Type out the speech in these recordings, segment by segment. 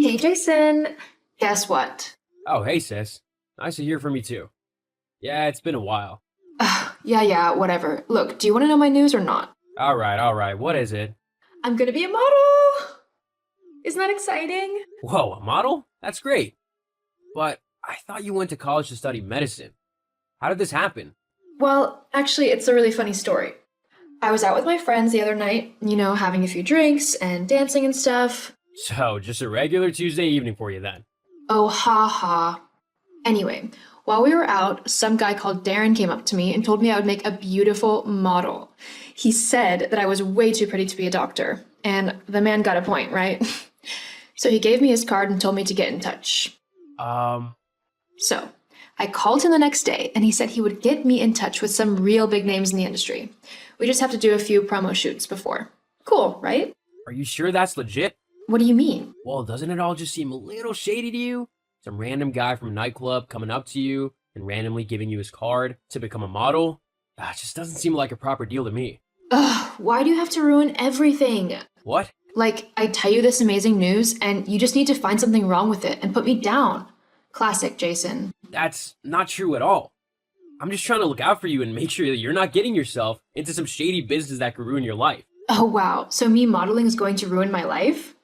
Hey Jason, guess what? Oh, hey, sis. Nice to hear from you too. Yeah, it's been a while. Yeah, whatever. Look, do you want to know my news or not? All right. What is it? I'm gonna be a model! Isn't that exciting? Whoa, a model? That's great. But I thought you went to college to study medicine. How did this happen? Well, actually, it's a really funny story. I was out with my friends the other night, having a few drinks and dancing and stuff. So, just a regular Tuesday evening for you then. Oh, ha ha. Anyway, while we were out, some guy called Darren came up to me and told me I would make a beautiful model. He said that I was way too pretty to be a doctor, and the man got a point, right? So he gave me his card and told me to get in touch. Um, So I called him the next day and he said he would get me in touch with some real big names in the industry. We just have to do a few promo shoots before. Cool, right? are you sure that's legit? What do you mean? Well, doesn't it all just seem a little shady to you? Some random guy from a nightclub coming up to you and randomly giving you his card to become a model? It just doesn't seem like a proper deal to me. Ugh, why do you have to ruin everything? What? Like, I tell you this amazing news and you just need to find something wrong with it and put me down. Classic, Jason. That's not true at all. I'm just trying to look out for you and make sure that you're not getting yourself into some shady business that could ruin your life. Oh wow, so me modeling is going to ruin my life?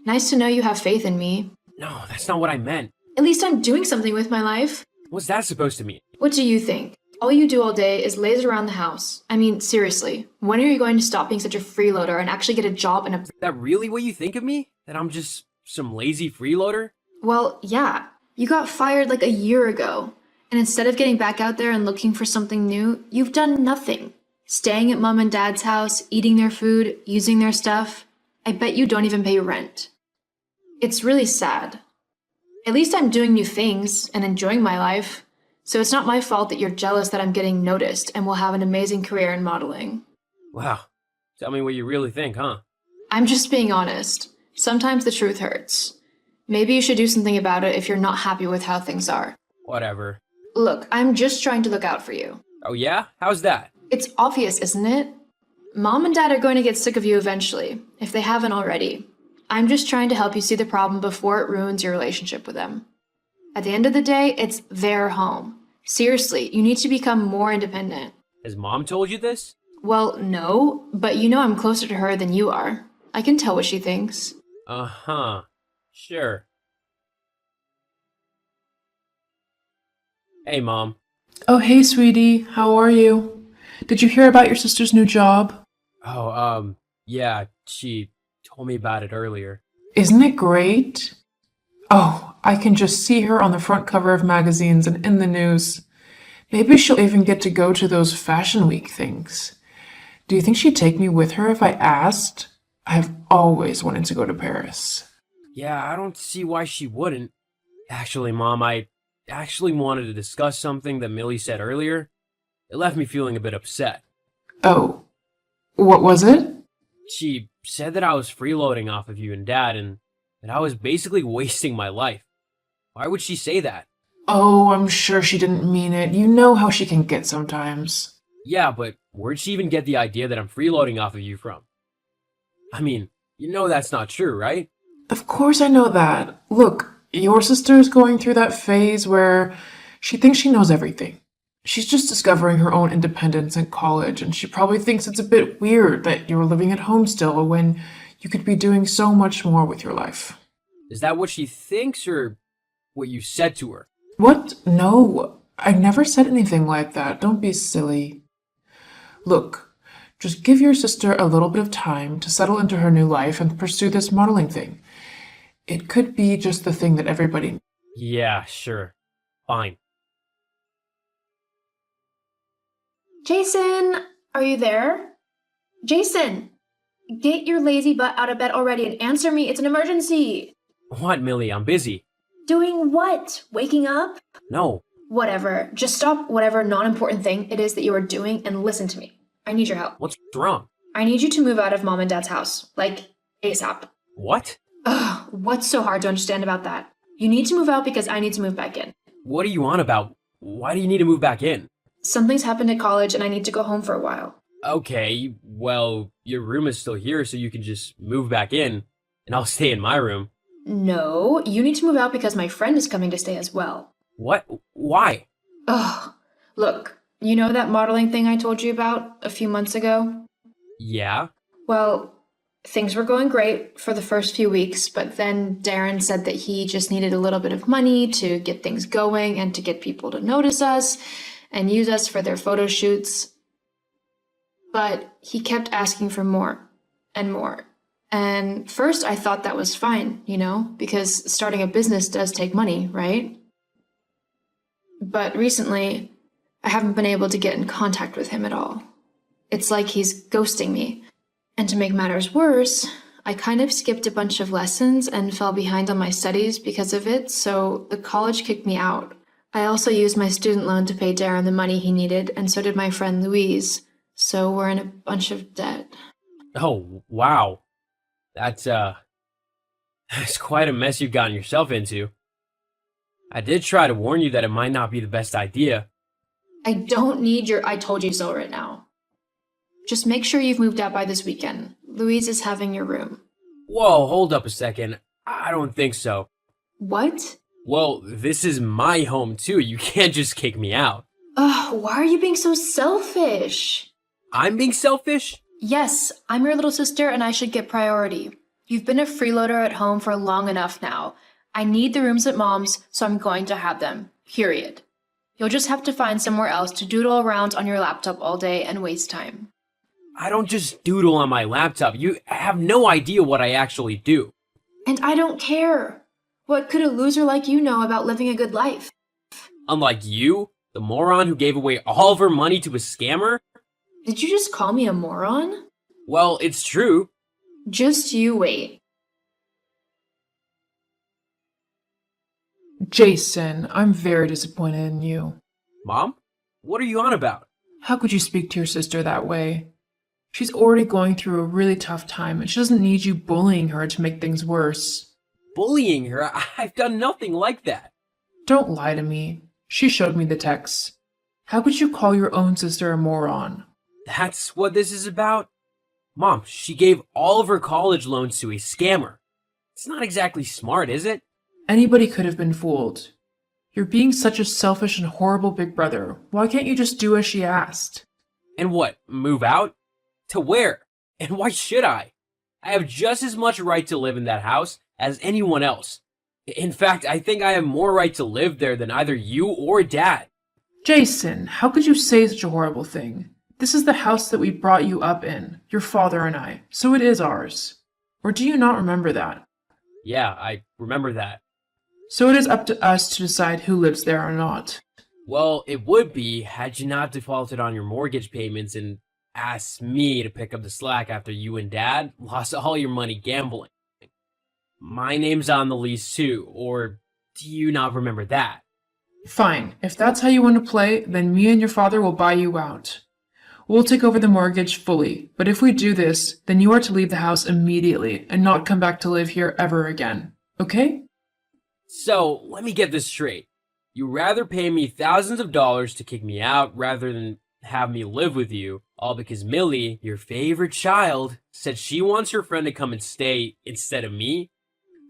Nice to know you have faith in me. No, that's not what I meant. At least I'm doing something with my life. What's that supposed to mean? What do you think? All you do all day is laze around the house. I mean, seriously, when are you going to stop being such a freeloader and actually get a job in a... Is that really what you think of me? That I'm just some lazy freeloader? Well, yeah. You got fired like a year ago. And instead of getting back out there and looking for something new, you've done nothing. Staying at mom and dad's house, eating their food, using their stuff. I bet you don't even pay rent. It's really sad. At least I'm doing new things and enjoying my life. So it's not my fault that you're jealous that I'm getting noticed and will have an amazing career in modeling. Wow. Tell me what you really think, huh? I'm just being honest. Sometimes the truth hurts. Maybe you should do something about it if you're not happy with how things are. Whatever. Look, I'm just trying to look out for you. Oh yeah? How's that? It's obvious, isn't it? Mom and dad are going to get sick of you eventually, if they haven't already. I'm just trying to help you see the problem before it ruins your relationship with them. At the end of the day, it's their home. Seriously, you need to become more independent. Has mom told you this? Well, no, but you know I'm closer to her than you are. I can tell what she thinks. Uh-huh. Sure. Hey, Mom. Oh, hey, sweetie. How are you? Did you hear about your sister's new job? Oh, yeah, she told me about it earlier. Isn't it great? Oh, I can just see her on the front cover of magazines and in the news. Maybe she'll even get to go to those Fashion Week things. Do you think she'd take me with her if I asked? I've always wanted to go to Paris. Yeah, I don't see why she wouldn't. Actually, Mom, I actually wanted to discuss something that Millie said earlier. It left me feeling a bit upset. Oh, what was it? She said that I was freeloading off of you and Dad, and that I was basically wasting my life. Why would she say that? Oh, I'm sure she didn't mean it. You know how she can get sometimes. Yeah, but where'd she even get the idea that I'm freeloading off of you from? I mean, you know that's not true, right? Of course I know that. Look, your sister is going through that phase where she thinks she knows everything. She's just discovering her own independence in college, and she probably thinks it's a bit weird that you're living at home still when you could be doing so much more with your life. Is that what she thinks, or what you said to her? What? No, I never said anything like that. Don't be silly. Look, just give your sister a little bit of time to settle into her new life and pursue this modeling thing. It could be just the thing that everybody... Yeah, sure. Fine. Jason, are you there? Jason, get your lazy butt out of bed already and answer me. It's an emergency. What, Millie? I'm busy. Doing what? Waking up? No. Whatever. Just stop whatever non-important thing it is that you are doing and listen to me. I need your help. What's wrong? I need you to move out of mom and dad's house. Like, ASAP. What? Ugh, what's so hard to understand about that? You need to move out because I need to move back in. What are you on about? Why do you need to move back in? Something's happened at college and I need to go home for a while. Okay, well, your room is still here, so you can just move back in, and I'll stay in my room. No, you need to move out because my friend is coming to stay as well. What? Why? Ugh. Look, you know that modeling thing I told you about a few months ago? Yeah? Well, things were going great for the first few weeks, but then Darren said that he just needed a little bit of money to get things going and to get people to notice us and use us for their photo shoots. But he kept asking for more and more. And first I thought that was fine, because starting a business does take money, right? But recently, I haven't been able to get in contact with him at all. It's like he's ghosting me. And to make matters worse, I kind of skipped a bunch of lessons and fell behind on my studies because of it, so the college kicked me out. I also used my student loan to pay Darren the money he needed, and so did my friend Louise, so we're in a bunch of debt. Oh, wow. That's quite a mess you've gotten yourself into. I did try to warn you that it might not be the best idea. I don't need your I told you so right now. Just make sure you've moved out by this weekend. Louise is having your room. Whoa, hold up a second. I don't think so. What? Well, this is my home too. You can't just kick me out. Ugh, why are you being so selfish? I'm being selfish? Yes, I'm your little sister and I should get priority. You've been a freeloader at home for long enough now. I need the rooms at Mom's, so I'm going to have them. Period. You'll just have to find somewhere else to doodle around on your laptop all day and waste time. I don't just doodle on my laptop. You have no idea what I actually do. And I don't care. What could a loser like you know about living a good life? Unlike you, the moron who gave away all of her money to a scammer? Did you just call me a moron? Well, it's true. Just you wait. Jason, I'm very disappointed in you. Mom? What are you on about? How could you speak to your sister that way? She's already going through a really tough time, and she doesn't need you bullying her to make things worse. Bullying her? I've done nothing like that. Don't lie to me. She showed me the texts. How could you call your own sister a moron? That's what this is about? Mom, she gave all of her college loans to a scammer. It's not exactly smart, is it? Anybody could have been fooled. You're being such a selfish and horrible big brother. Why can't you just do as she asked? And what, move out? To where? And why should I? I have just as much right to live in that house as anyone else. In fact, I think I have more right to live there than either you or Dad. Jason, how could you say such a horrible thing? This is the house that we brought you up in, your father and I, so it is ours. Or do you not remember that? Yeah, I remember that. So it is up to us to decide who lives there or not. Well, it would be had you not defaulted on your mortgage payments and asked me to pick up the slack after you and Dad lost all your money gambling. My name's on the lease too, or do you not remember that? Fine, if that's how you want to play, then me and your father will buy you out. We'll take over the mortgage fully, but if we do this, then you are to leave the house immediately and not come back to live here ever again. Okay? So, let me get this straight. You'd rather pay me thousands of dollars to kick me out rather than have me live with you, all because Millie, your favorite child, said she wants her friend to come and stay instead of me?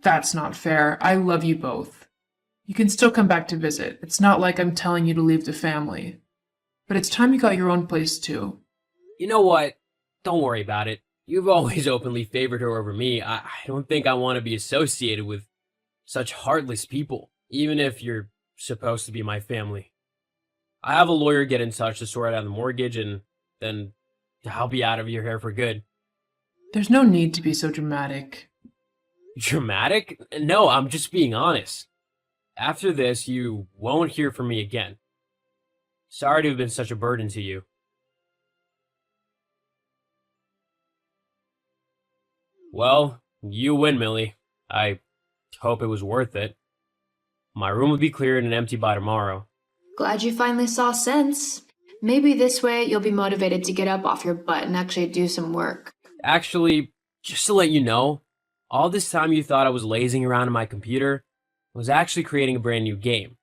That's not fair. I love you both. You can still come back to visit. It's not like I'm telling you to leave the family. But it's time you got your own place too. You know what? Don't worry about it. You've always openly favored her over me. I don't think I want to be associated with such heartless people, even if you're supposed to be my family. I have a lawyer get in touch to sort out the mortgage, and then I'll be out of your hair for good. There's no need to be so dramatic. Dramatic? No, I'm just being honest. After this, you won't hear from me again. Sorry to have been such a burden to you. Well, you win, Millie. I hope it was worth it. My room will be cleared and empty by tomorrow. Glad you finally saw sense. Maybe this way you'll be motivated to get up off your butt and actually do some work. Actually, just to let you know, all this time you thought I was lazing around on my computer, I was actually creating a brand new game.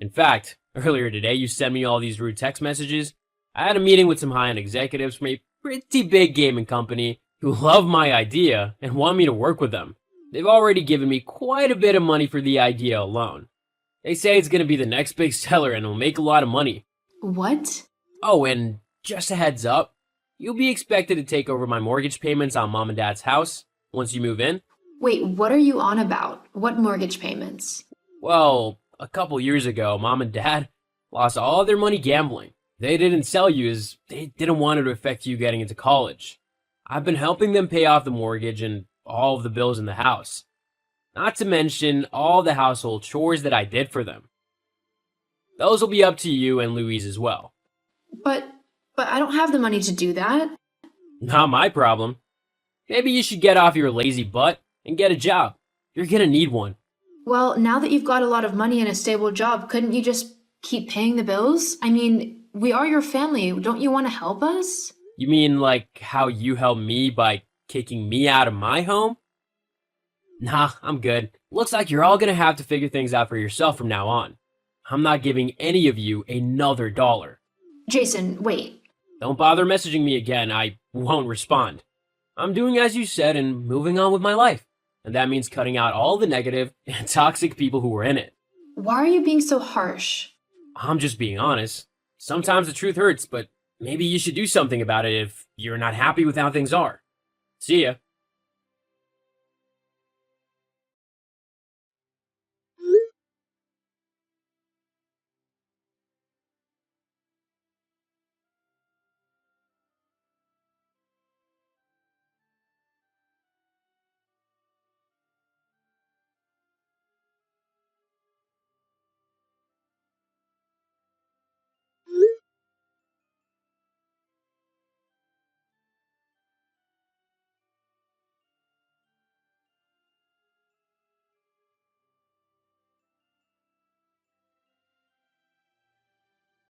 In fact, earlier today you sent me all these rude text messages. I had a meeting with some high-end executives from a pretty big gaming company who love my idea and want me to work with them. They've already given me quite a bit of money for the idea alone. They say it's going to be the next big seller and will make a lot of money. What? Oh, and just a heads up, you'll be expected to take over my mortgage payments on Mom and Dad's house once you move in. Wait, what are you on about? What mortgage payments? Well, a couple years ago, Mom and Dad lost all their money gambling. They didn't sell you as they didn't want it to affect you getting into college. I've been helping them pay off the mortgage and all of the bills in the house. Not to mention all the household chores that I did for them. Those will be up to you and Louise as well. But I don't have the money to do that. Not my problem. Maybe you should get off your lazy butt and get a job. You're gonna need one. Well, now that you've got a lot of money and a stable job, couldn't you just keep paying the bills? I mean, we are your family. Don't you want to help us? You mean like how you helped me by kicking me out of my home? Nah, I'm good. Looks like you're all gonna have to figure things out for yourself from now on. I'm not giving any of you another dollar. Jason, wait. Don't bother messaging me again, I won't respond. I'm doing as you said and moving on with my life. And that means cutting out all the negative and toxic people who were in it. Why are you being so harsh? I'm just being honest. Sometimes the truth hurts, but maybe you should do something about it if you're not happy with how things are. See ya.